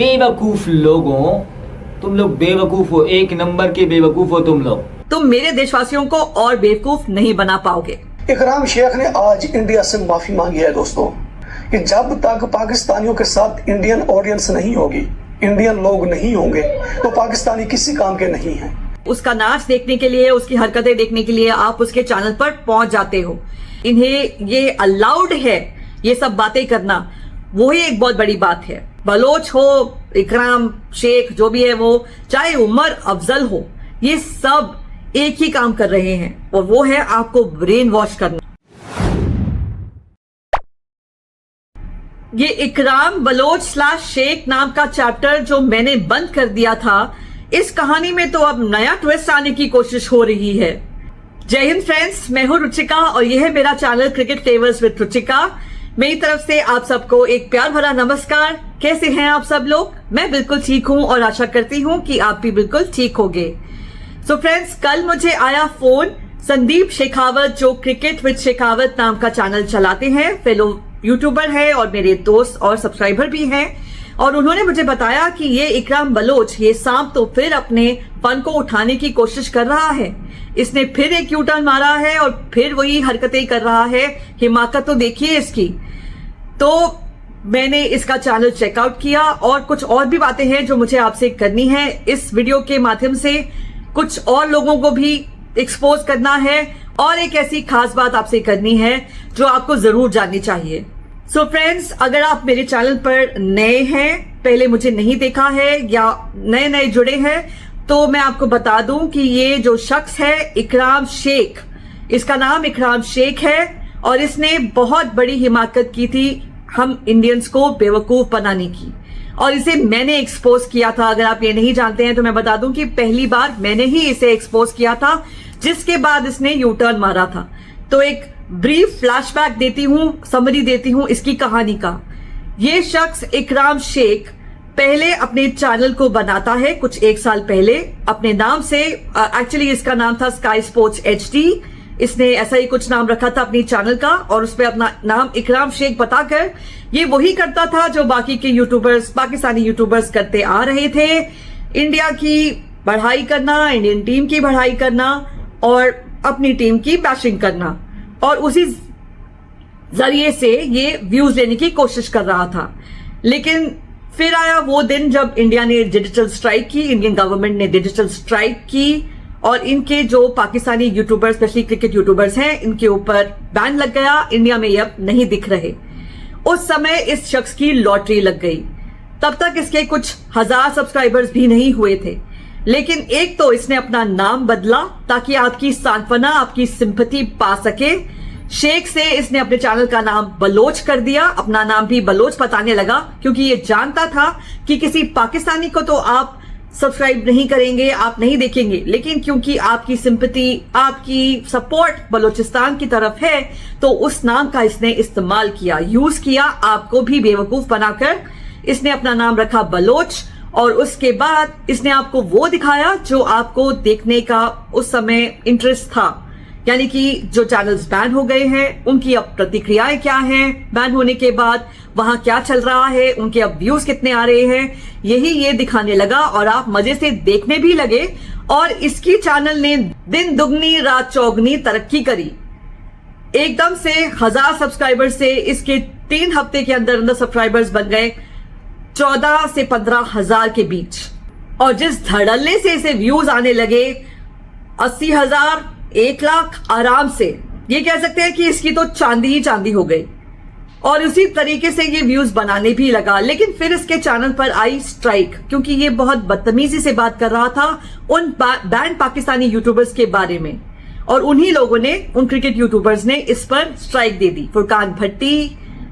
बेवकूफ लोगों, तुम लोग बेवकूफ हो, एक नंबर के बेवकूफ हो तुम लोग। तुम मेरे देशवासियों को और बेवकूफ नहीं बना पाओगे। इकराम शेख ने आज इंडिया से माफी मांगी है दोस्तों, कि जब तक पाकिस्तानियों के साथ इंडियन ऑडियंस नहीं होगी, इंडियन लोग नहीं होंगे, तो पाकिस्तानी किसी काम के नहीं हैं। उसका नाच देखने के लिए, उसकी हरकतें देखने के लिए आप उसके चैनल पर पहुंच जाते हो। इन्हें ये अलाउड है ये सब बातें करना, वही एक बहुत बड़ी बात है। बलोच हो, इकराम शेख जो भी है वो, चाहे उमर अफजल हो, ये सब एक ही काम कर रहे हैं और वो है आपको ब्रेन वॉश करना। ये इकराम बलोच / शेख नाम का चैप्टर जो मैंने बंद कर दिया था, इस कहानी में तो अब नया ट्विस्ट आने की कोशिश हो रही है। जय हिंद फ्रेंड्स, मैं हूं रुचिका और यह है मेरा channel cricket flavours with Ruchika. मेरी तरफ से आप सबको एक प्यार भरा नमस्कार। कैसे हैं आप सब लोग? मैं बिल्कुल ठीक हूं और आशा करती हूं कि आप भी बिल्कुल ठीक होंगे। सो फ्रेंड्स, कल मुझे आया फोन संदीप शेखावत, जो क्रिकेट विद शेखावत नाम का चैनल चलाते हैं, फेलो यूट्यूबर है और मेरे दोस्त और सब्सक्राइबर भी हैं। और उन्होंने मुझे बताया कि ये इकराम बलोच, ये सांप तो फिर अपने फन को उठाने की कोशिश कर रहा है। इसने फिर एक यू टर्न मारा है और फिर वही हरकतें कर रहा है। हिमाकत तो देखिए इसकी। तो मैंने इसका चैनल चेकआउट किया और कुछ और भी बातें हैं जो मुझे आपसे करनी है। इस वीडियो के माध्यम से कुछ और लोगों को भी एक्सपोज करना है और एक ऐसी खास बात आपसे करनी है जो आपको जरूर जाननी चाहिए। सो फ्रेंड्स, अगर आप मेरे चैनल पर नए हैं, पहले मुझे नहीं देखा है या नए नए जुड़े हैं, तो मैं आपको बता दूं कि ये जो शख्स है इकराम शेख, इसका नाम इकराम शेख है और इसने बहुत बड़ी हिमाकत की थी हम इंडियंस को बेवकूफ बनाने की, और इसे मैंने एक्सपोज किया था। अगर आप ये नहीं जानते हैं तो मैं बता दूं कि पहली बार मैंने ही इसे एक्सपोज किया था, जिसके बाद इसने यू टर्न मारा था। तो एक ब्रीफ फ्लैशबैक देती हूं, समरी देती हूं इसकी कहानी का। ये शख्स इकराम शेख पहले अपने चैनल को बनाता है कुछ 1 साल पहले अपने नाम से। एक्चुअली इसका नाम था स्काई स्पोर्ट्स HD। इसने ऐसा ही कुछ नाम रखा था अपनी चैनल का और उसपे अपना नाम इकराम शेख बताकर ये वही करता था जो बाकी के यूट्यूबर्स, पाकिस्तानी यूट्यूबर्स करते आ रहे थे। इंडिया की बढ़ाई करना, इंडियन टीम की बढ़ाई करना और अपनी टीम की बैशिंग करना, और उसी जरिए से ये व्यूज लेने की कोशिश कर रहा था। लेकिन फिर आया वो दिन जब इंडिया ने डिजिटल स्ट्राइक की, इंडियन गवर्नमेंट ने डिजिटल स्ट्राइक की और इनके जो Pakistani YouTubers, specially cricket YouTubers हैं, इनके ऊपर बैन लग गया। इंडिया में ये अब नहीं दिख रहे। उस समय इस शख्स की लॉटरी लग गई। तब तक इसके कुछ 1000 सब्सक्राइबर्स भी नहीं हुए थे। लेकिन एक तो इसने अपना नाम बदला ताकि आपकी सांत्वना, आपकी सिंपैथी पा सके। शेख से इसने अपने चैनल का नाम बलोच कर दिया, अपना नाम भी बलोच बताने लगा, क्योंकि ये जानता था कि किसी पाकिस्तानी को तो आप सब्सक्राइब नहीं करेंगे, आप नहीं देखेंगे, लेकिन क्योंकि आपकी सिंपैथी, आपकी सपोर्ट बलोचिस्तान की तरफ है, तो उस नाम का इसने इस्तेमाल किया, यूज किया, आपको भी बेवकूफ बनाकर इसने अपना नाम रखा बलोच। और उसके बाद इसने आपको वो दिखाया जो आपको देखने का उस समय इंटरेस्ट था, यानी कि जो चैनल्स बैन हो गए हैं उनकी अब प्रतिक्रियाएं क्या हैं, बैन होने के बाद वहां क्या चल रहा है, उनके अब व्यूज कितने आ रहे हैं, यही ये दिखाने लगा और आप मजे से देखने भी लगे। और इसकी चैनल ने दिन दुगनी रात चौगनी तरक्की करी। एकदम से 1000 सब्सक्राइबर से इसके 3 हफ्ते के अंदर सब्सक्राइबर्स बन गए 14 से 15 हजार के बीच। और जिस धड़ल्ले से इसे व्यूज आने लगे 80,000, 1 लाख आराम से, ये कह सकते हैं कि इसकी तो चांदी ही चांदी हो गई। और उसी तरीके से ये व्यूज बनाने भी लगा। लेकिन फिर इसके चैनल पर आई स्ट्राइक, क्योंकि ये बहुत बदतमीजी से बात कर रहा था उन बैंड पाकिस्तानी यूट्यूबर्स के बारे में, और उन्हीं लोगों ने, उन क्रिकेट यूट्यूबर्स ने इस पर स्ट्राइक दे दी। फुरकान भट्टी,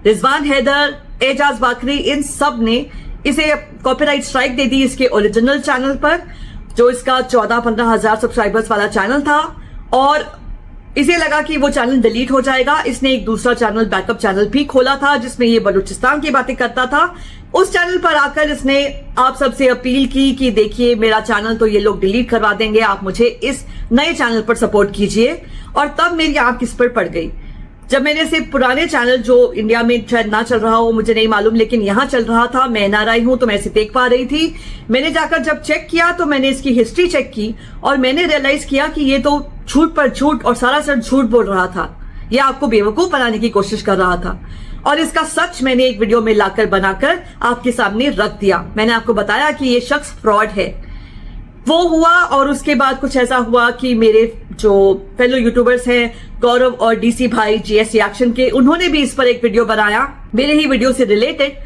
रिजवान हैदर, एजाज बाकरी, इन सब ने इसे कॉपीराइट स्ट्राइक दे दी इसके ओरिजिनल चैनल पर, जो इसका 14-15 हजार सब्सक्राइबर्स वाला चैनल था। और इसे लगा कि वो चैनल डिलीट हो जाएगा। इसने एक दूसरा चैनल, बैकअप चैनल भी खोला था जिसमें ये बलूचिस्तान की बातें करता था। उस चैनल पर आकर इसने आप सबसे अपील की कि देखिए मेरा चैनल तो ये लोग डिलीट करवा देंगे, आप मुझे इस नए चैनल पर सपोर्ट कीजिए। और तब मेरी आंख इस पर पड़ गई। जब मैंने इसे पुराने चैनल जो इंडिया में शायद ना चल रहा हो, मुझे नहीं मालूम, लेकिन यहाँ चल रहा था, मैं एनआरआई हूं तो मैं इसे देख पा रही थी। मैंने जाकर जब चेक किया तो मैंने इसकी हिस्ट्री चेक की और मैंने रियलाइज किया कि ये तो झूठ पर झूठ और सरासर झूठ बोल रहा था। ये आपको बेवकूफ बनाने की कोशिश कर रहा था और इसका सच मैंने एक वीडियो में लाकर बनाकर आपके सामने रख दिया। मैंने आपको बताया कि ये शख्स फ्रॉड है। वो हुआ और उसके बाद कुछ ऐसा हुआ कि मेरे जो फेलो यूट्यूबर्स हैं गौरव और डीसी भाई जीएस रिएक्शन के, उन्होंने भी इस पर एक वीडियो बनाया मेरे ही वीडियो से रिलेटेड।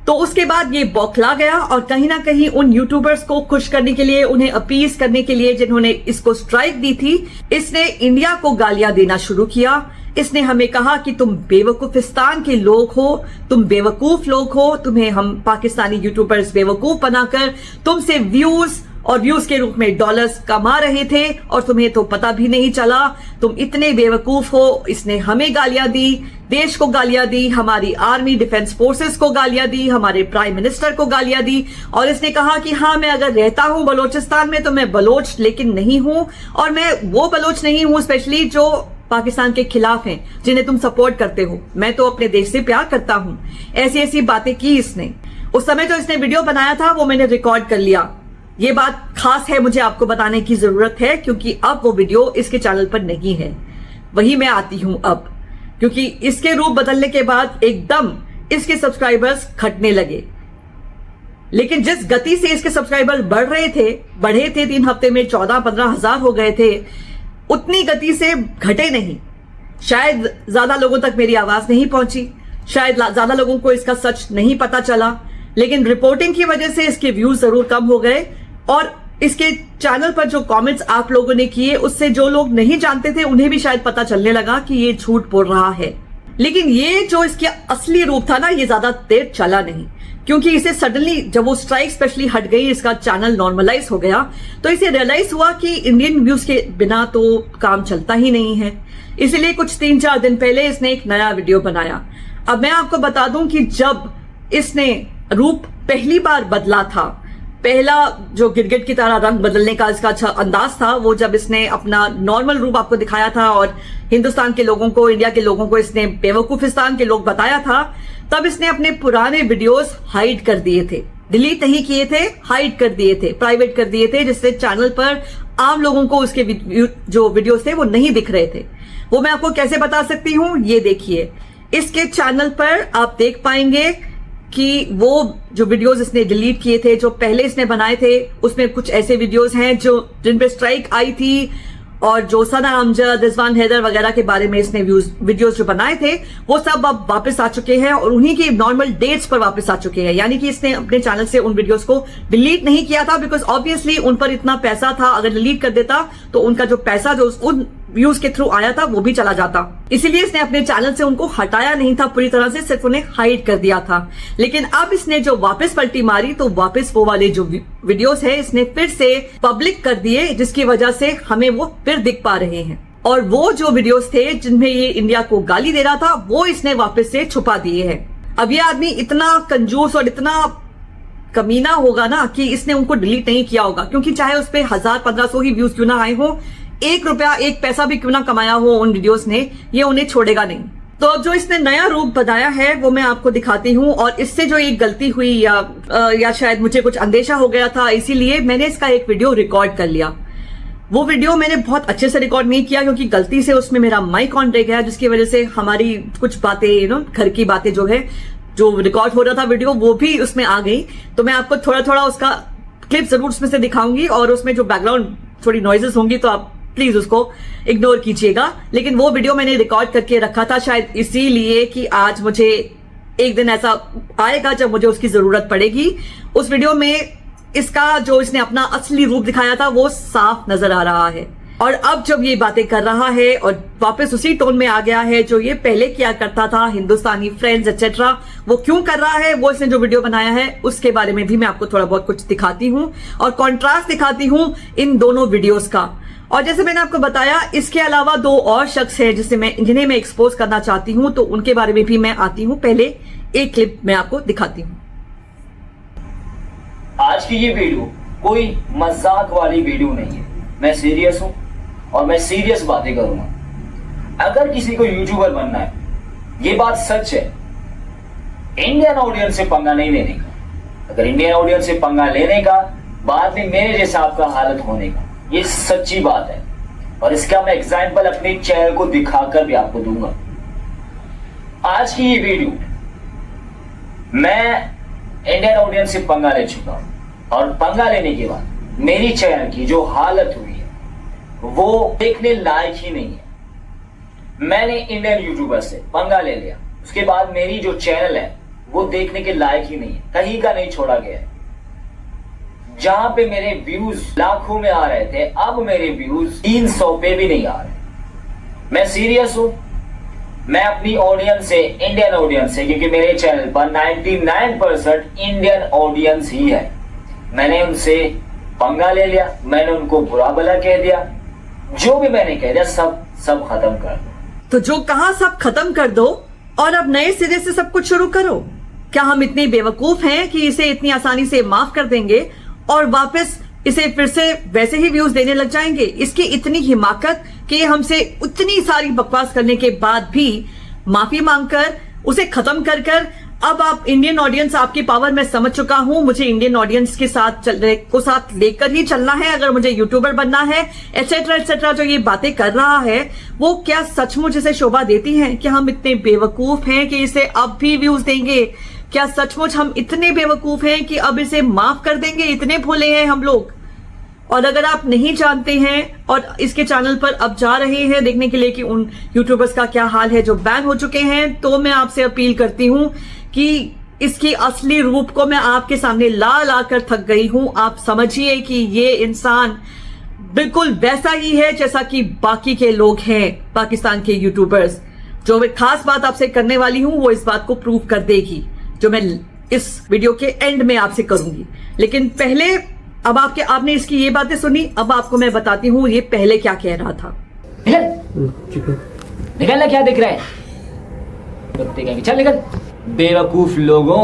तो उसके बाद ये बौखला गया और कहीं ना कहीं उन यूट्यूबर्स को खुश करने के लिए, उन्हें अपीस करने के लिए जिन्होंने इसको स्ट्राइक दी थी, इसने इंडिया को गालियां देना शुरू किया। इसने हमें कहा कि तुम बेवकूफिस्तान के लोग हो, तुम बेवकूफ लोग हो, तुम्हें हम पाकिस्तानी यूट्यूबर्स बेवकूफ बनाकर तुमसे व्यूज और व्यूज के रूप में डॉलर्स कमा रहे थे और तुम्हें तो पता भी नहीं चला, तुम इतने बेवकूफ हो। इसने हमें गालियां दी, देश को गालियां दी, हमारी आर्मी डिफेंस फोर्सेस को गालियां दी, हमारे प्राइम मिनिस्टर को गालियां दी और इसने कहा कि हाँ, मैं अगर रहता हूं बलोचिस्तान में तो मैं बलोच लेकिन नहीं हूं और मैं वो बलोच नहीं हूं स्पेशली जो पाकिस्तान के खिलाफ हैं, जिन्हें तुम सपोर्ट करते हो। मैं तो अपने देश से प्यार करता हूं। ऐसी ऐसी बातें की इसने। उस समय जो इसने वीडियो बनाया था वो मैंने रिकॉर्ड कर लिया। ये बात खास है, मुझे आपको बताने की जरूरत है क्योंकि अब वो वीडियो इसके चैनल पर नहीं है। वही मैं आती हूं अब, क्योंकि इसके रूप बदलने के बाद एकदम इसके सब्सक्राइबर्स घटने लगे। लेकिन जिस गति से इसके सब्सक्राइबर बढ़े थे 3 हफ्ते में 14-15 हजार हो गए थे, उतनी गति से घटे नहीं। शायद ज्यादा लोगों तक मेरी आवाज नहीं पहुंची, शायद ज्यादा लोगों को इसका सच नहीं पता चला, लेकिन रिपोर्टिंग की वजह से इसके व्यूज जरूर कम हो गए और इसके चैनल पर जो कमेंट्स आप लोगों ने किए उससे जो लोग नहीं जानते थे उन्हें भी शायद पता चलने लगा कि ये झूठ बोल रहा है। लेकिन ये जो इसका असली रूप था ना, ये ज्यादा देर चला नहीं, क्योंकि इसे सडनली जब वो स्ट्राइक स्पेशली हट गई, इसका चैनल नॉर्मलाइज हो गया, तो इसे रियलाइज हुआ कि इंडियन व्यूज के बिना तो काम चलता ही नहीं है। इसलिए कुछ 3-4 दिन पहले इसने एक नया वीडियो बनाया। अब मैं आपको बता दूं कि जब इसने रूप पहली बार बदला था, पहला जो गिरगिट की तरह रंग बदलने का इसका अच्छा अंदाज था, वो जब इसने अपना नॉर्मल रूप आपको दिखाया था और हिंदुस्तान के लोगों को, इंडिया के लोगों को इसने बेवकूफिस्तान के लोग बताया था, तब इसने अपने पुराने वीडियोस हाइड कर दिए थे। डिलीट नहीं किए थे, हाइड कर दिए थे, प्राइवेट कर दिए थे, जिससे चैनल पर आम लोगों को उसके जो वीडियोस थे वो नहीं दिख रहे थे। वो मैं आपको कैसे बता सकती हूँ, ये देखिए। इसके चैनल पर आप देख पाएंगे कि वो जो वीडियोस इसने डिलीट किए थे, जो पहले इसने बनाए थे, उसमें कुछ ऐसे वीडियोस हैं जिन पे स्ट्राइक आई थी और जो सना अमजद, रिजवान हैदर वगैरह के बारे में इसने वीडियोस जो बनाए थे वो सब अब वापस आ चुके हैं और उन्हीं की नॉर्मल डेट्स पर वापस आ चुके हैं। यानी कि इसने अपने चैनल से उन वीडियोस को डिलीट नहीं किया था, बिकॉज ऑब्वियसली उन पर इतना पैसा था, अगर डिलीट कर देता तो उनका जो पैसा जो उन व्यूज के थ्रू आया था वो भी चला जाता। इसीलिए इसने अपने चैनल से उनको हटाया नहीं था पूरी तरह से, सिर्फ उन्हें हाइड कर दिया था। लेकिन अब इसने जो वापस पलटी मारी तो वापस वो वाले जो वीडियोस है इसने फिर से पब्लिक कर दिए, जिसकी वजह से हमें वो फिर दिख पा रहे हैं। और वो जो वीडियोस थे जिनमें ये इंडिया को गाली दे रहा था वो इसने वापस से छुपा दिए हैं। अब ये आदमी इतना कंजूस और इतना कमीना होगा ना कि इसने उनको डिलीट नहीं किया होगा, क्योंकि चाहे उस पर 1000-1500 ही व्यूज क्यों ना आए हो, 1 रुपया 1 पैसा भी क्यों ना कमाया हो उन वीडियोस ने, ये उन्हें छोड़ेगा नहीं। तो अब जो इसने नया रूप बताया है वो मैं आपको दिखाती हूँ। और इससे जो एक गलती हुई या शायद मुझे कुछ अंदेशा हो गया था, इसीलिए मैंने इसका एक वीडियो रिकॉर्ड कर लिया। वो वीडियो मैंने बहुत अच्छे से रिकॉर्ड नहीं किया क्योंकि गलती से उसमें मेरा माइक ऑन रह गया, जिसकी वजह से हमारी कुछ बातें घर की बातें जो है, जो रिकॉर्ड हो रहा था वीडियो, वो भी उसमें आ गई। तो मैं आपको थोड़ा थोड़ा उसका क्लिप जरूर उसमें से दिखाऊंगी और उसमें जो बैकग्राउंड थोड़ी नॉइजेस होंगी तो आप प्लीज उसको इग्नोर कीजिएगा। लेकिन वो वीडियो मैंने रिकॉर्ड करके रखा था शायद इसीलिए कि आज मुझे एक दिन ऐसा आएगा जब मुझे उसकी जरूरत पड़ेगी। उस वीडियो में इसका जो इसने अपना असली रूप दिखाया था वो साफ नजर आ रहा है। और अब जब ये बातें कर रहा है और वापस उसी टोन में आ गया है जो ये पहले किया करता था, हिंदुस्तानी फ्रेंड्स एटसेट्रा, वो क्यों कर रहा है, वो इसने जो वीडियो बनाया है उसके बारे में भी मैं आपको थोड़ा बहुत कुछ दिखाती हूँ और कॉन्ट्रास्ट दिखाती हूँ इन दोनों वीडियोस का। और जैसे मैंने आपको बताया, इसके अलावा 2 और शख्स हैं जिन्हें मैं एक्सपोज करना चाहती हूँ, तो उनके बारे में भी मैं आती हूँ। पहले एक क्लिप मैं आपको दिखाती हूँ। आज की ये वीडियो कोई मजाक वाली वीडियो नहीं है, मैं सीरियस हूं और मैं सीरियस बातें करूंगा। अगर किसी को यूट्यूबर बनना है ये बात सच है, इंडियन ऑडियंस से पंगा नहीं लेने का। अगर इंडियन ऑडियंस से पंगा लेने का, बाद में मेरे जैसा आपका हालत होने का, ये सच्ची बात है। और इसका मैं एग्जाम्पल अपने चैनल को दिखाकर भी आपको दूंगा। आज की ये वीडियो, मैं इंडियन ऑडियंस से पंगा ले चुका हूं और पंगा लेने के बाद मेरी चैनल की जो हालत हुई है वो देखने लायक ही नहीं है। मैंने इंडियन यूट्यूबर से पंगा ले लिया, उसके बाद मेरी जो चैनल है वो देखने के लायक ही नहीं है, कहीं का नहीं छोड़ा गया है। जहां पे मेरे व्यूज लाखों में आ रहे थे, अब मेरे व्यूज 300 पे भी नहीं आ रहे। मैं सीरियस हूं, मैं अपनी ऑडियंस से, इंडियन ऑडियंस से, क्योंकि मेरे चैनल पर 99% इंडियन ऑडियंस ही है, मैंने उनसे पंगा ले लिया, मैंने उनको बुरा भला कह दिया, जो भी मैंने कह दिया सब खत्म कर दो। तो जो कहा सब खत्म कर दो और अब नए सिरे से सब कुछ शुरू करो। क्या हम इतने बेवकूफ हैं कि इसे इतनी आसानी से माफ कर देंगे और वापस इसे फिर से वैसे ही व्यूज देने लग जाएंगे? इसकी इतनी हिमाकत कि हमसे उतनी सारी बकवास करने के बाद भी माफी मांगकर उसे खत्म कर कर अब आप इंडियन ऑडियंस, आपकी पावर मैं समझ चुका हूं, मुझे इंडियन ऑडियंस के साथ साथ लेकर ही चलना है अगर मुझे यूट्यूबर बनना है, एटसेट्रा एटसेट्रा। जो ये बातें कर रहा है वो क्या सचमुच इसे शोभा देती हैं? कि हम इतने बेवकूफ हैं कि इसे अब भी व्यूज देंगे? क्या सचमुच हम इतने बेवकूफ हैं कि अब इसे माफ कर देंगे? इतने भोले हैं हम लोग। और अगर आप नहीं जानते हैं और इसके चैनल पर अब जा रहे हैं देखने के लिए कि उन यूट्यूबर्स का क्या हाल है जो बैन हो चुके हैं, तो मैं आपसे अपील करती हूं कि इसकी असली रूप को मैं आपके सामने ला कर थक गई हूं। आप समझिए कि ये इंसान बिल्कुल वैसा ही है जैसा कि बाकी के लोग हैं, पाकिस्तान के यूट्यूबर्स। जो मैं खास बात आपसे करने वाली हूं वो इस बात को प्रूव कर देगी, जो मैं इस वीडियो के एंड में आपसे करूंगी। लेकिन पहले अब आपने इसकी ये बातें सुनी, अब आपको मैं बताती हूँ ये पहले क्या कह रहा था। निकलना क्या दिख रहा है? चल निकल। बेवकूफ लोगों,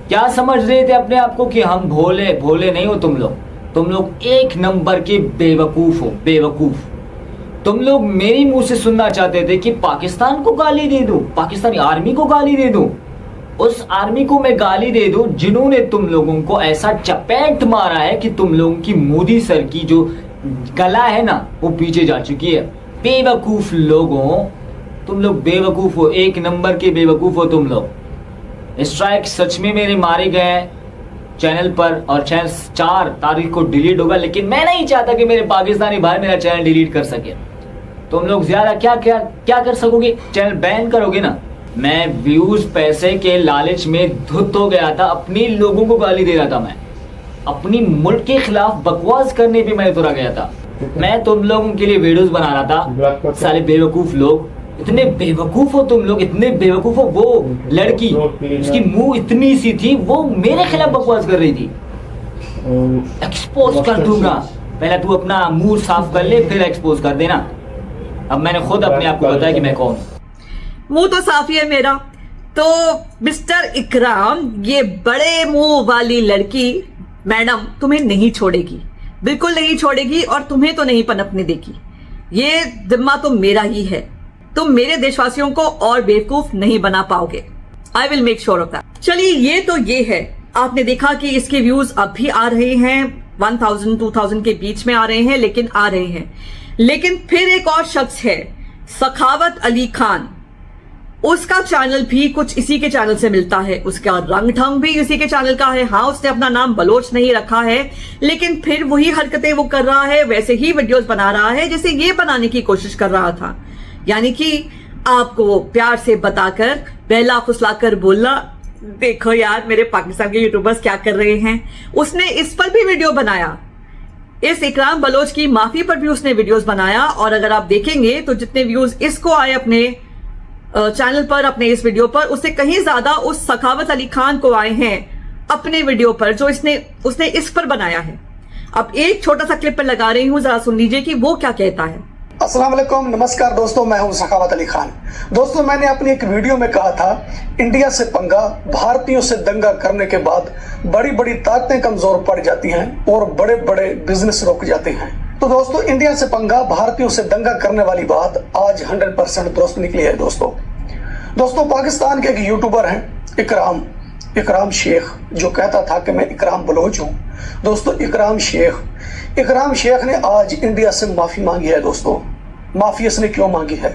क्या समझ रहे थे अपने आप को कि हम भोले? भोले नहीं हो तुम लोग एक नंबर के बेवकूफ हो, बेवकूफ। तुम लोग मेरी मुंह से सुनना चाहते थे कि पाकिस्तान को गाली दे दूं, पाकिस्तानी आर्मी को गाली दे दूं, उस आर्मी को मैं गाली दे दूं जिन्होंने तुम लोगों को ऐसा चपेट मारा है कि तुम लोगों की मोदी सर की जो गला है ना वो पीछे जा चुकी है। बेवकूफ लोगों, तुम लोग बेवकूफ हो, एक नंबर के बेवकूफ हो तुम लोग। स्ट्राइक सच में मेरे मारे गए चैनल पर और चैनल 4 तारीख को डिलीट होगा, लेकिन मैं नहीं चाहता कि मेरे पाकिस्तानी भाई मेरा चैनल डिलीट कर सके। तुम लोग ज्यादा क्या कर सकोगे? चैनल बैन करोगे ना। मैं व्यूज पैसे के लालच में धुत हो गया था, अपने लोगों को गाली दे रहा था, मैं अपनी मुल्क के खिलाफ बकवास करने पे मैं तुरा गया था। मैं तुम लोगों के लिए वीडियोस बना रहा था। सारे बेवकूफ लोग, इतने बेवकूफ हो तुम लोग, इतने बेवकूफ हो। वो लड़की, उसकी मुंह इतनी सी थी, वो मेरे खिलाफ बकवास कर रही थी। एक्सपोज कर दूंगा, पहले तू अपना मुंह साफ कर ले फिर एक्सपोज कर देना। अब मैंने खुद अपने आप को बताया कि मैं कौन हूं। मुंह तो साफ ही है मेरा। तो मिस्टर इकराम, ये बड़े मुंह वाली लड़की मैडम तुम्हें नहीं छोड़ेगी, बिल्कुल नहीं छोड़ेगी, और तुम्हें तो नहीं पनपने देगी। ये जिम्मा तो मेरा ही है। तुम मेरे देशवासियों को और बेवकूफ नहीं बना पाओगे। I will make sure of that. चलिए, ये तो ये है। आपने देखा कि इसके व्यूज अब भी आ रहे हैं, 1000-2000 के बीच में आ रहे हैं, लेकिन आ रहे हैं। लेकिन फिर एक और शख्स है, सखावत अली खान। उसका चैनल भी कुछ इसी के चैनल से मिलता है, उसका रंग ढंग भी इसी के चैनल का है। हाँ, उसने अपना नाम बलोच नहीं रखा है, लेकिन फिर वही हरकतें वो कर रहा है, वैसे ही वीडियोस बना रहा है जैसे ये बनाने की कोशिश कर रहा था। यानी कि आपको प्यार से बताकर, बहला फुसलाकर बोलना, देखो यार मेरे पाकिस्तान के यूट्यूबर्स क्या कर रहे हैं। उसने इस पर भी वीडियो बनाया, इस इकराम बलोच की माफी पर भी उसने वीडियोस बनाया। और अगर आप देखेंगे तो जितने व्यूज इसको आए अपने चैनल पर, अपने इस वीडियो पर, उससे कहीं ज्यादा उस सखावत अली खान को आए हैं अपने वीडियो पर जो उसने इस पर बनाया है। अब एक छोटा सा क्लिप पर लगा रही हूं, जरा सुन लीजिए कि वो क्या कहता है। अस्सलाम वालेकुम, नमस्कार दोस्तों, मैं हूं सखावत अली खान। दोस्तों, मैंने अपनी एक वीडियो में कहा था इंडिया से पंगा, भारतीयों से दंगा करने के बाद बड़ी बड़ी ताकतें कमजोर पड़ जाती हैं और बड़े बड़े बिजनेस रुक जाते हैं। तो दोस्तों, इंडिया से पंगा, भारतीयों से दंगा करने वाली बात आज 100% दुरुस्त निकली है। दोस्तों, दोस्तों पाकिस्तान के एक यूट्यूबर हैं इकराम शेख, जो कहता था कि मैं इकराम बलोच हूं। दोस्तों इकराम शेख ने आज इंडिया से माफी मांगी है। दोस्तों माफी इसने क्यों मांगी है?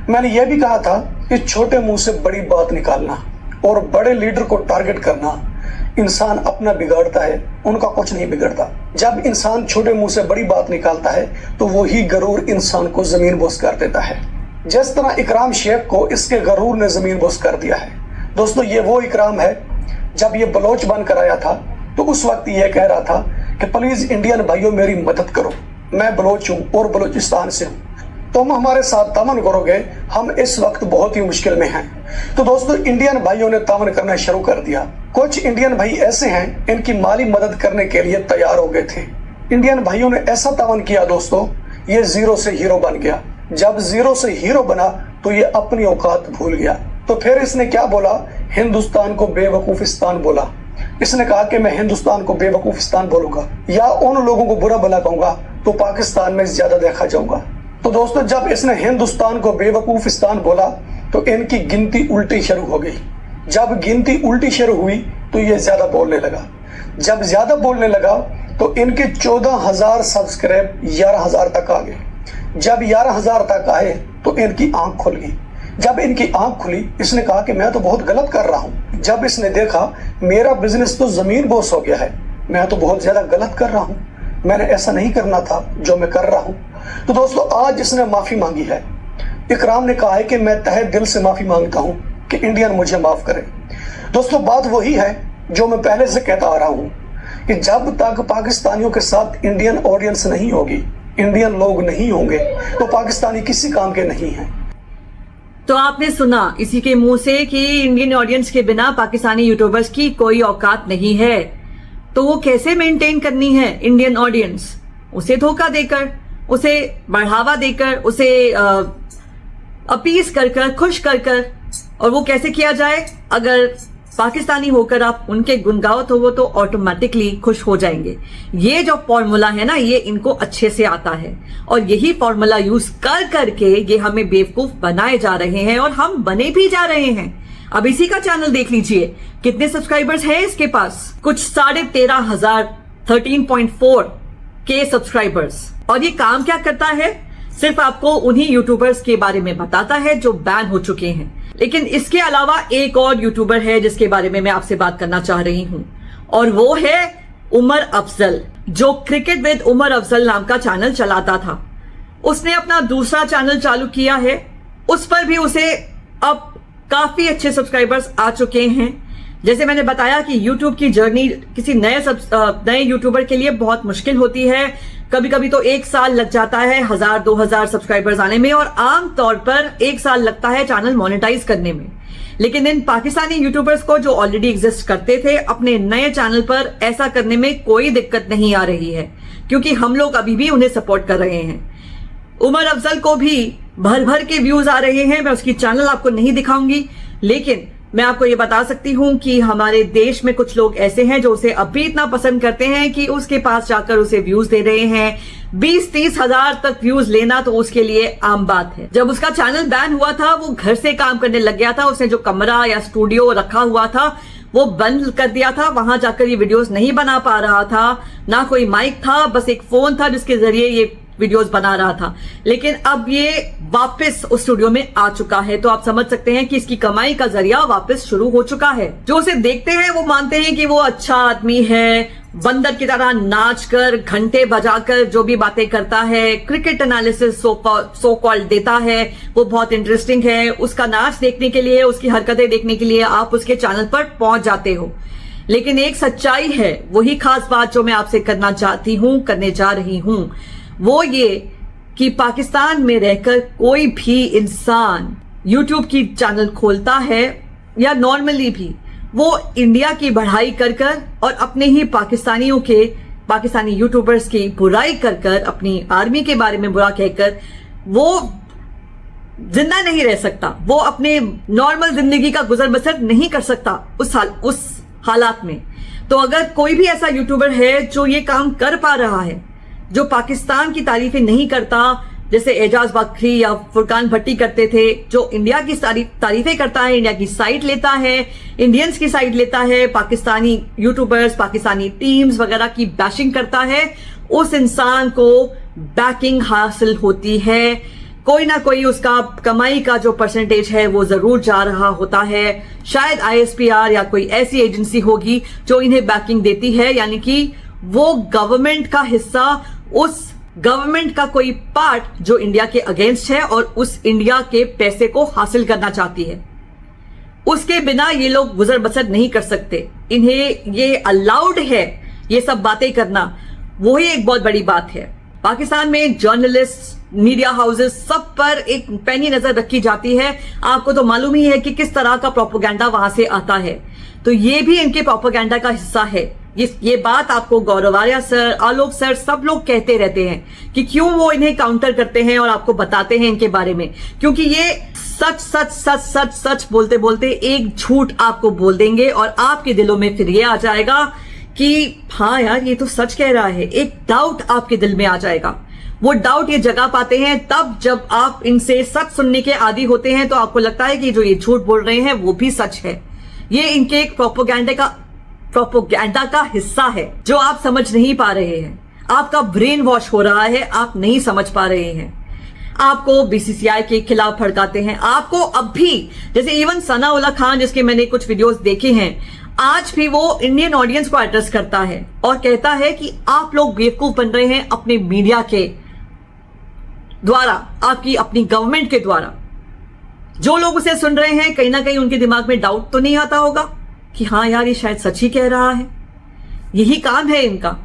मैंने यह भी कहा था कि छोटे मुंह से बड़ी बात निकालना और बड़े लीडर को टारगेट करना, इंसान अपना बिगाड़ता है, उनका कुछ नहीं बिगड़ता। जब इंसान छोटे मुंह से बड़ी बात निकालता है तो वही गरूर इंसान को जमीन बोस कर देता है, जिस तरह इकराम शेख को इसके गरूर ने जमीन बोस कर दिया है। दोस्तों ये वो इकराम है, जब ये बलोच बनकर आया था तो उस वक्त ये कह रहा था कि प्लीज इंडियन भाइयों मेरी मदद करो, मैं बलोच हूं और बलोचिस्तान से हूं, तुम हमारे साथ तामन करोगे, हम इस वक्त बहुत ही मुश्किल में हैं। तो दोस्तों इंडियन भाइयों ने तामन करना शुरू कर दिया। कुछ इंडियन भाई ऐसे हैं इनकी माली मदद करने के लिए तैयार हो गए थे। इंडियन भाइयों ने ऐसा तामन किया दोस्तों, ये जीरो से हीरो बन गया। जब जीरो से हीरो बना तो ये अपनी औकात भूल गया। तो फिर इसने क्या बोला? हिंदुस्तान को बेवकूफिस्तान बोला। इसने कहा कि मैं हिंदुस्तान को बेवकूफिस्तान बोलूंगा या उन लोगों को बुरा भला कहूंगा तो पाकिस्तान में ज्यादा देखा जाऊंगा। तो दोस्तों जब इसने हिंदुस्तान को बेवकूफिस्तान बोला तो इनकी गिनती उल्टी शुरू हो गई। जब गिनती उल्टी शुरू हुई तो ये ज्यादा बोलने लगा। जब ज्यादा बोलने लगा तो इनके 14,000 सब्सक्राइब 11,000 तक आ गए। जब 11,000 तक आए तो इनकी आंख खुल गई। जब इनकी आंख खुली इसने कहा कि मैं तो बहुत गलत कर रहा हूं। जब इसने देखा मेरा बिजनेस तो जमीन बोस हो गया है, मैं तो बहुत ज्यादा गलत कर रहा हूं, मैंने ऐसा नहीं करना था जो मैं कर रहा हूं। तो दोस्तों आज इसने माफी मांगी है। इकराम ने कहा है कि मैं तहे दिल से माफी मांगता हूं कि इंडियन मुझे माफ करे। दोस्तों बात वही है जो मैं पहले से कहता आ रहा हूं कि जब तक पाकिस्तानियों के साथ इंडियन ऑडियंस नहीं होगी, इंडियन लोग नहीं होंगे, तो पाकिस्तानी किसी काम के नहीं हैं। तो आपने सुना इसी के मुंह से कि इंडियन ऑडियंस के बिना पाकिस्तानी यूट्यूबर्स की कोई औकात नहीं है। तो वो कैसे मेंटेन करनी है इंडियन ऑडियंस? उसे धोखा देकर, उसे बढ़ावा देकर, उसे अपीस कर खुश कर। और वो कैसे किया जाए? अगर पाकिस्तानी होकर आप उनके गुणगावत हो तो ऑटोमेटिकली खुश हो जाएंगे। ये जो फॉर्मूला है ना, ये इनको अच्छे से आता है और यही फॉर्मूला यूज करके ये हमें बेवकूफ बनाए जा रहे हैं और हम बने भी जा रहे हैं। अब इसी का चैनल देख लीजिए, कितने सब्सक्राइबर्स हैं इसके पास? कुछ 13,500 13.4 के सब्सक्राइबर्स। और ये काम क्या करता है? सिर्फ आपको उन्हीं यूट्यूबर्स के बारे में बताता है जो बैन हो चुके हैं। लेकिन इसके अलावा एक और यूट्यूबर है जिसके बारे में मैं आपसे बात करना चाह रही हूं, और वो है उमर अफजल, जो क्रिकेट विद उमर अफजल नाम का चैनल चलाता था। उसने अपना दूसरा चैनल चालू किया है, उस पर भी उसे अब काफी अच्छे सब्सक्राइबर्स आ चुके हैं। जैसे मैंने बताया कि YouTube की जर्नी किसी नए यूट्यूबर के लिए बहुत मुश्किल होती है। कभी कभी तो 1 साल लग जाता है 1,000-2,000 सब्सक्राइबर्स आने में, और आमतौर पर 1 साल लगता है चैनल मोनेटाइज करने में। लेकिन इन पाकिस्तानी यूट्यूबर्स को जो ऑलरेडी एग्जिस्ट करते थे, अपने नए चैनल पर ऐसा करने में कोई दिक्कत नहीं आ रही है, क्योंकि हम लोग अभी भी उन्हें सपोर्ट कर रहे हैं। उमर अफजल को भी भर के व्यूज आ रहे हैं। मैं उसकी चैनल आपको नहीं दिखाऊंगी, लेकिन मैं आपको ये बता सकती हूं कि हमारे देश में कुछ लोग ऐसे हैं जो उसे अभी इतना पसंद करते हैं कि उसके पास जाकर उसे व्यूज दे रहे हैं। 20-30 हजार तक व्यूज लेना तो उसके लिए आम बात है। जब उसका चैनल बैन हुआ था, वो घर से काम करने लग गया था। उसने जो कमरा या स्टूडियो रखा हुआ था वो बंद कर दिया था। वहां जाकर ये वीडियोस नहीं बना पा रहा था, ना कोई माइक था, बस एक फोन था जिसके जरिए ये वीडियोस बना रहा था। लेकिन अब ये वापस उस स्टूडियो में आ चुका है, तो आप समझ सकते हैं कि इसकी कमाई का जरिया वापस शुरू हो चुका है। जो उसे देखते हैं वो मानते हैं कि वो अच्छा आदमी है, बंदर की तरह नाचकर, घंटे बजाकर जो भी बातें करता है, क्रिकेट एनालिसिस सो कॉल्ड देता है, वो बहुत इंटरेस्टिंग है। उसका नाच देखने के लिए, उसकी हरकतें देखने के लिए आप उसके चैनल पर पहुंच जाते हो। लेकिन एक सच्चाई है, वही खास बात जो मैं आपसे करने जा रही हूं, वो ये कि पाकिस्तान में रहकर कोई भी इंसान YouTube की चैनल खोलता है या नॉर्मली भी, वो इंडिया की बढ़ाई कर और अपने ही पाकिस्तानी यूट्यूबर्स की बुराई कर, अपनी आर्मी के बारे में बुरा कहकर वो जिंदा नहीं रह सकता। वो अपने नॉर्मल जिंदगी का गुजर बसर नहीं कर सकता उस हालात में। तो अगर कोई भी ऐसा यूट्यूबर है जो ये काम कर पा रहा है, जो पाकिस्तान की तारीफें नहीं करता, जैसे एजाज बकरी या फुरकान भट्टी करते थे, जो इंडिया की सारी तारीफें करता है, इंडिया की साइड लेता है, इंडियंस की साइड लेता है, पाकिस्तानी यूट्यूबर्स, पाकिस्तानी टीम्स वगैरह की बैशिंग करता है, उस इंसान को बैकिंग हासिल होती है, कोई ना कोई उसका कमाई का जो परसेंटेज है वो जरूर जा रहा होता है। शायद ISPR या कोई ऐसी एजेंसी होगी जो इन्हें बैकिंग देती है, यानी कि वो गवर्नमेंट का हिस्सा, उस गवर्नमेंट का कोई पार्ट जो इंडिया के अगेंस्ट है और उस इंडिया के पैसे को हासिल करना चाहती है। उसके बिना ये लोग गुजर बसर नहीं कर सकते, इन्हें ये अलाउड है ये सब बातें करना, वही एक बहुत बड़ी बात है। पाकिस्तान में जर्नलिस्ट, मीडिया हाउसेस, सब पर एक पैनी नजर रखी जाती है। आपको तो मालूम ही है कि किस तरह का प्रोपेगेंडा वहां से आता है, तो ये भी इनके प्रोपेगेंडा का हिस्सा है। ये बात आपको गौरव आर्या सर, आलोक सर, सब लोग कहते रहते हैं कि क्यों वो इन्हें काउंटर करते हैं और आपको बताते हैं इनके बारे में, क्योंकि ये सच सच सच सच सच बोलते बोलते एक झूठ आपको बोल देंगे और आपके दिलों में फिर ये आ जाएगा कि हाँ यार ये तो सच कह रहा है। एक डाउट आपके दिल में आ जाएगा। वो डाउट ये जगा पाते हैं तब जब आप इनसे सच सुनने के आदी होते हैं, तो आपको लगता है कि जो ये झूठ बोल रहे हैं वो भी सच है। ये इनके एक प्रोपोगेंडा का हिस्सा है जो आप समझ नहीं पा रहे हैं। आपका ब्रेन वॉश हो रहा है, आप नहीं समझ पा रहे हैं। आपको BCCI के खिलाफ भड़काते हैं। आपको अब भी, जैसे इवन सनाउल्लाह खान जिसके मैंने कुछ वीडियोस देखे हैं, आज भी वो इंडियन ऑडियंस को एड्रेस करता है और कहता है कि आप लोग बेवकूफ बन रहे हैं अपने मीडिया के द्वारा, आपकी अपनी गवर्नमेंट के द्वारा। जो लोग उसे सुन रहे हैं कहीं ना कहीं उनके दिमाग में डाउट तो नहीं आता होगा कि हाँ यार ये शायद सच ही कह रहा है। यही काम है इनका,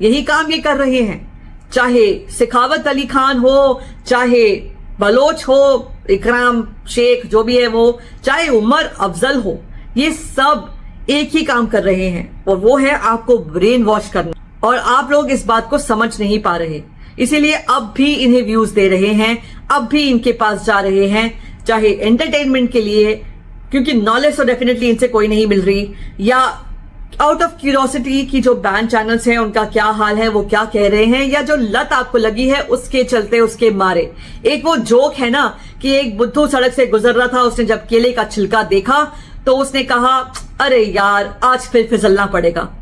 यही काम ये कर रहे हैं। चाहे सखावत अली खान हो, चाहे बलोच हो, इकराम शेख जो भी है वो, चाहे उमर अफजल हो, ये सब एक ही काम कर रहे हैं और वो है आपको ब्रेन वॉश करना। और आप लोग इस बात को समझ नहीं पा रहे, इसीलिए अब भी इन्हें व्यूज दे रहे हैं, अब भी इनके पास जा रहे हैं, चाहे एंटरटेनमेंट के लिए, क्योंकि नॉलेज तो डेफिनेटली इनसे कोई नहीं मिल रही, या आउट ऑफ क्यूरियोसिटी की जो बैन चैनल्स हैं उनका क्या हाल है, वो क्या कह रहे हैं, या जो लत आपको लगी है उसके चलते, उसके मारे। एक वो जोक है ना कि एक बुद्धू सड़क से गुजर रहा था, उसने जब केले का छिलका देखा तो उसने कहा अरे यार आज फिर फिसलना पड़ेगा।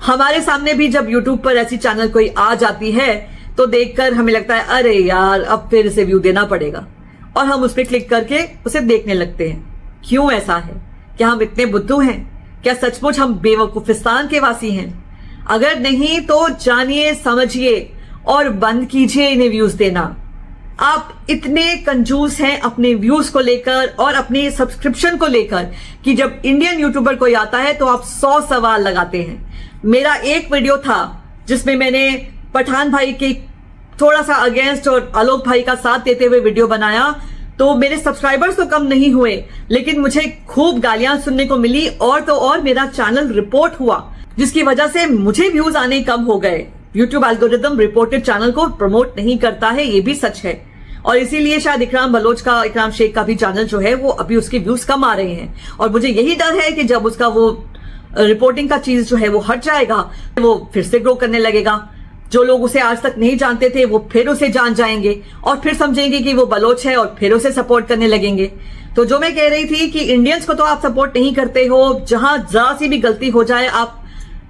हमारे सामने भी जब यूट्यूब पर ऐसी चैनल कोई आ जाती है तो देखकर हमें लगता है अरे यार अब फिर इसे व्यू देना पड़ेगा, और हम उस पर क्लिक करके उसे देखने लगते हैं। क्यों ऐसा है? क्या हम इतने बुद्धू हैं? क्या सचमुच हम बेवकूफिस्तान के वासी हैं? अगर नहीं तो जानिए, समझिए और बंद कीजिए इन्हें व्यूज देना। आप इतने कंजूस हैं अपने व्यूज को लेकर और अपने सब्सक्रिप्शन को लेकर कि जब इंडियन यूट्यूबर कोई आता है तो आप 100 सवाल लगाते हैं। मेरा एक वीडियो था जिसमें मैंने पठान भाई के थोड़ा सा अगेंस्ट और आलोक भाई का साथ देते हुए वीडियो बनाया, तो मेरे सब्सक्राइबर्स तो कम नहीं हुए, लेकिन मुझे खूब गालियां सुनने को मिली, और तो और मेरा चैनल रिपोर्ट हुआ, जिसकी वजह से मुझे व्यूज आने कम हो गए। यूट्यूब एल्गोरिदम रिपोर्टेड चैनल को प्रमोट नहीं करता है, ये भी सच है, और इसीलिए शायद इकराम शेख का भी चैनल जो है वो अभी उसके व्यूज कम आ रहे हैं। और मुझे यही डर है कि जब उसका वो रिपोर्टिंग का चीज जो है वो हट जाएगा, वो फिर से ग्रो करने लगेगा। जो लोग उसे आज तक नहीं जानते थे वो फिर उसे जान जाएंगे और फिर समझेंगे कि वो बलोच है और फिर उसे सपोर्ट करने लगेंगे। तो जो मैं कह रही थी कि इंडियंस को तो आप सपोर्ट नहीं करते हो, जहां जरा सी भी गलती हो जाए आप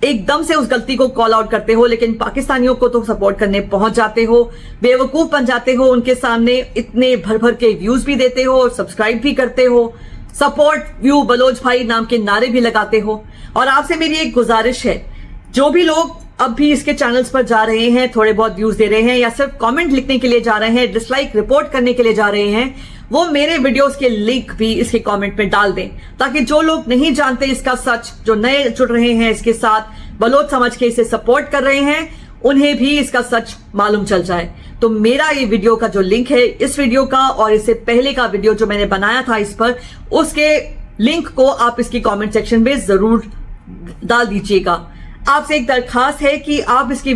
एकदम से उस गलती को कॉल आउट करते हो, लेकिन पाकिस्तानियों को तो सपोर्ट करने पहुंच जाते हो, बेवकूफ बन जाते हो उनके सामने, इतने भर भर के व्यूज भी देते हो और सब्सक्राइब भी करते हो, सपोर्ट व्यू बलोच भाई नाम के नारे भी लगाते हो। और आपसे मेरी एक गुजारिश है, जो भी लोग अब भी इसके चैनल्स पर जा रहे हैं, थोड़े बहुत व्यूज दे रहे हैं या सिर्फ कमेंट लिखने के लिए जा रहे हैं, डिसलाइक रिपोर्ट करने के लिए जा रहे हैं, वो मेरे वीडियोस के लिंक भी इसके कमेंट में डाल दें, ताकि जो लोग नहीं जानते इसका सच, जो नए जुड़ रहे हैं इसके साथ, बलोच समझ के इसे सपोर्ट कर रहे हैं, उन्हें भी इसका सच मालूम चल जाए। तो मेरा ये वीडियो का जो लिंक है, इस वीडियो का और इससे पहले का वीडियो जो मैंने बनाया था इस पर, उसके लिंक को आप इसकी कमेंट सेक्शन में जरूर डाल दीजिएगा। आपसे एक दरखास्त है कि आप इसकी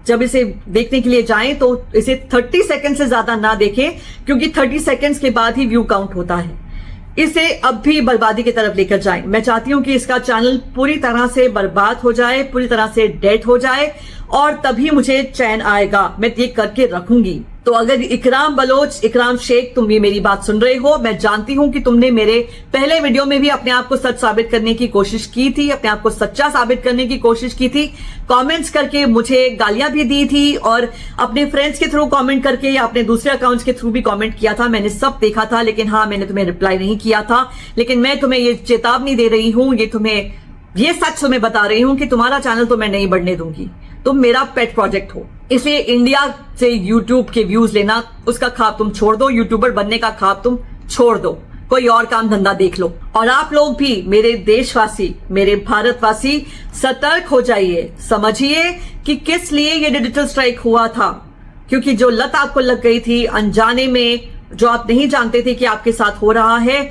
जब इसे देखने के लिए जाएं तो इसे 30 सेकंड से ज्यादा ना देखें, क्योंकि 30 सेकंड्स के बाद ही व्यू काउंट होता है। इसे अब भी बर्बादी की तरफ लेकर जाएं। मैं चाहती हूं कि इसका चैनल पूरी तरह से बर्बाद हो जाए, पूरी तरह से डेड हो जाए, और तभी मुझे चैन आएगा, मैं ये करके रखूंगी। तो अगर इकराम बलोच, इकराम शेख, तुम भी मेरी बात सुन रहे हो, मैं जानती हूं कि तुमने मेरे पहले वीडियो में भी अपने आप को सच साबित करने की कोशिश की थी, अपने आप को सच्चा साबित करने की कोशिश की थी, कमेंट्स करके मुझे गालियां भी दी थी और अपने फ्रेंड्स के थ्रू कमेंट करके या अपने दूसरे अकाउंट्स के थ्रू भी कमेंट किया था। मैंने सब देखा था, लेकिन हाँ, मैंने तुम्हें रिप्लाई नहीं किया था। लेकिन मैं तुम्हें ये चेतावनी दे रही हूं, ये सच तुम्हें बता रही हूं कि तुम्हारा चैनल तो मैं नहीं बढ़ने दूंगी। तुम मेरा पेट प्रोजेक्ट हो, इसलिए इंडिया से यूट्यूब के व्यूज लेना, उसका ख्वाब तुम छोड़ दो, यूट्यूबर बनने का ख्वाब तुम छोड़ दो, कोई और काम धंधा देख लो। और आप लोग भी, मेरे देशवासी, मेरे भारतवासी, सतर्क हो जाइए, समझिए कि किस लिए ये डिजिटल स्ट्राइक हुआ था। क्योंकि जो लत आपको लग गई थी अनजाने में, जो आप नहीं जानते थे कि आपके साथ हो रहा है,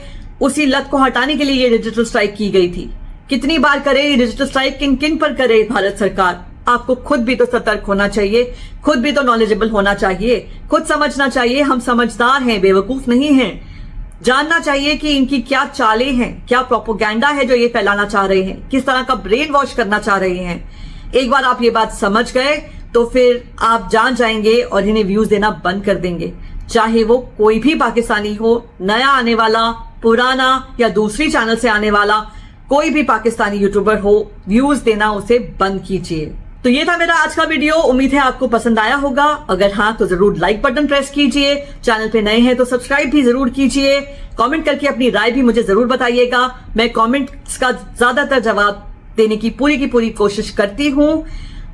उसी लत को हटाने के लिए ये डिजिटल स्ट्राइक की गई थी। कितनी बार करे ये डिजिटल स्ट्राइक, किन किन पर करे भारत सरकार? आपको खुद भी तो सतर्क होना चाहिए, खुद भी तो नॉलेजेबल होना चाहिए, खुद समझना चाहिए। हम समझदार हैं, बेवकूफ नहीं हैं। जानना चाहिए कि इनकी क्या चालें हैं, क्या प्रोपोगेंडा है जो ये फैलाना चाह रहे हैं, किस तरह का ब्रेन वॉश करना चाह रहे हैं। एक बार आप ये बात समझ गए तो फिर आप जान जाएंगे और इन्हें व्यूज देना बंद कर देंगे। चाहे वो कोई भी पाकिस्तानी हो, नया आने वाला, पुराना या दूसरी चैनल से आने वाला, कोई भी पाकिस्तानी यूट्यूबर हो, व्यूज देना उसे बंद कीजिए। तो ये था मेरा आज का वीडियो, उम्मीद है आपको पसंद आया होगा। अगर हाँ तो जरूर लाइक बटन प्रेस कीजिए, चैनल पे नए हैं तो सब्सक्राइब भी जरूर कीजिए, कमेंट करके अपनी राय भी मुझे जरूर बताइएगा। मैं कमेंट्स का ज्यादातर जवाब देने की पूरी कोशिश करती हूँ।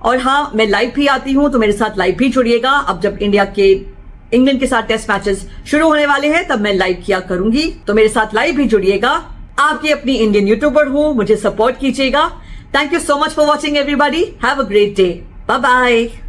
और हाँ, मैं लाइव भी आती हूँ, तो मेरे साथ लाइव भी जुड़िएगा। अब जब इंग्लैंड के साथ टेस्ट मैचेस शुरू होने वाले हैं तब मैं लाइव किया करूंगी, तो मेरे साथ लाइव भी जुड़िएगा। आपकी अपनी इंडियन यूट्यूबर हूँ, मुझे सपोर्ट कीजिएगा। Thank you so much for watching everybody. Have a great day. Bye bye.